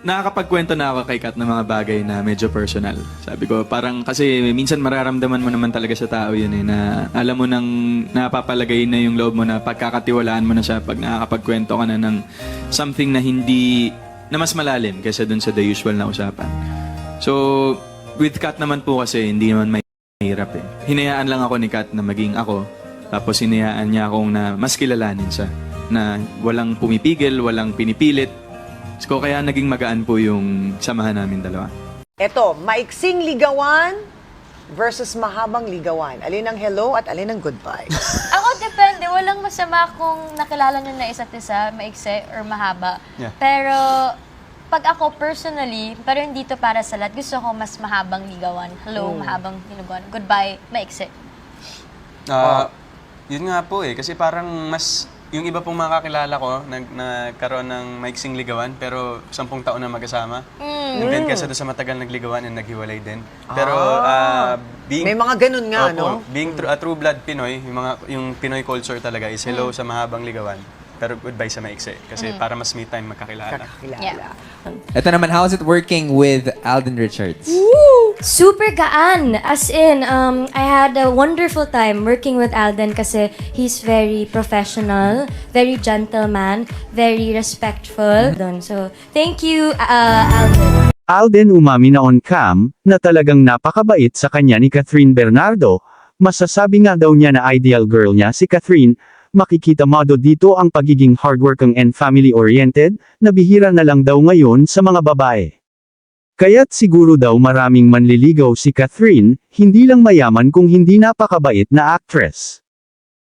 nakakapagkwento na ako kay Kat ng mga bagay na medyo personal. Sabi ko, parang kasi minsan mararamdaman mo naman talaga sa tao yun eh, na alam mo nang napapalagay na yung loob mo na pagkakatiwalaan mo na siya pag nakakapagkwento ka na ng something na hindi, na mas malalim kaysa dun sa the usual na usapan. So, with Kat naman po kasi, hindi naman mahirap eh. Hinayaan lang ako ni Kat na maging ako, tapos hinayaan niya akong na mas kilalanin siya. Na walang pumipigil, walang pinipilit. So, kaya naging magaan po yung samahan namin dalawa. Eto, maiksing ligawan versus mahabang ligawan. Alin ang hello at alin ang goodbye? Ako depende. Walang masama kung nakilala nyo na isa't isa, maikse or mahaba. Yeah. Pero pag ako personally, pero hindi to para sa lahat, gusto ko mas mahabang ligawan. Hello, mahabang ligawan. Goodbye, maikse. Yun nga po eh, kasi parang mas, yung iba pong mga kakilala ko, nagkaroon ng maiksing ligawan, pero 10 taon na magkasama. And then kasi doon sa matagal nagligawan and naghiwalay din. Pero being... May mga ganun nga, Opo, no? being true blood Pinoy, yung Pinoy culture talaga is hello sa mahabang ligawan, pero goodbye sa maikse. Kasi para mas may time magkakilala. Kakilala. Ito naman, how is it working with Alden Richards? Super gaan. As in, I had a wonderful time working with Alden kasi he's very professional, very gentleman, very respectful. So, thank you, Alden. Alden umami na on cam, na talagang napakabait sa kanya ni Catherine Bernardo. Masasabi nga daw niya na ideal girl niya si Catherine. Makikita mo do dito ang pagiging hardworking and family-oriented, na bihira na lang daw ngayon sa mga babae. Kaya't siguro daw maraming manliligaw si Catherine, hindi lang mayaman kung hindi napakabait na actress.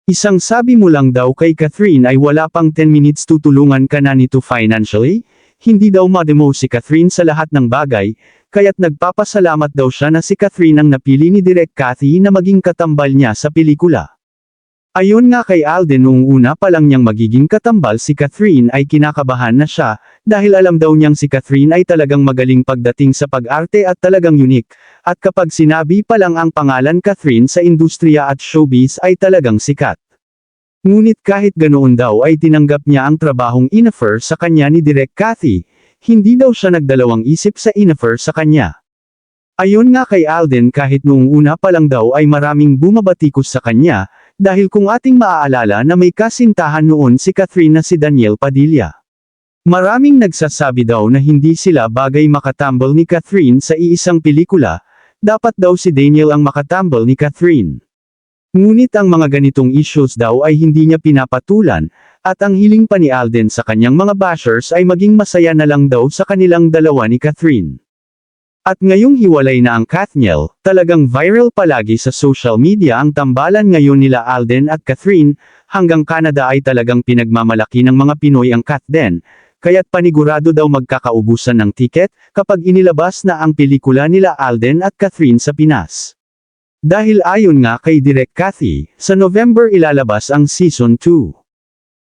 Isang sabi mo lang daw kay Catherine ay wala pang 10 minutes tutulungan ka na nito financially, hindi daw mademo si Catherine sa lahat ng bagay, kaya't nagpapasalamat daw siya na si Catherine ang napili ni Direk Cathy na maging katambal niya sa pelikula. Ayon nga kay Alden, noong una pa lang niyang magiging katambal si Catherine ay kinakabahan na siya, dahil alam daw niyang si Catherine ay talagang magaling pagdating sa pag-arte at talagang unique, at kapag sinabi pa lang ang pangalan Catherine sa industriya at showbiz ay talagang sikat. Ngunit kahit ganoon daw ay tinanggap niya ang trabahong in-offer sa kanya ni Direk Cathy, hindi daw siya nagdalawang isip sa in-offer sa kanya. Ayon nga kay Alden, kahit noong una pa lang daw ay maraming bumabatikos sa kanya, dahil kung ating maaalala na may kasintahan noon si Catherine na si Daniel Padilla. Maraming nagsasabi daw na hindi sila bagay makatambal ni Catherine sa iisang pelikula, dapat daw si Daniel ang makatambal ni Catherine. Ngunit ang mga ganitong issues daw ay hindi niya pinapatulan, at ang hiling pa ni Alden sa kanyang mga bashers ay maging masaya na lang daw sa kanilang dalawa ni Catherine. At ngayong hiwalay na ang Kathniel, talagang viral palagi sa social media ang tambalan ngayon nila Alden at Catherine, hanggang Canada ay talagang pinagmamalaki ng mga Pinoy ang Kathden, kaya't panigurado daw magkakaubusan ng tiket, kapag inilabas na ang pelikula nila Alden at Catherine sa Pinas. Dahil ayon nga kay Direk Cathy, sa November ilalabas ang Season 2.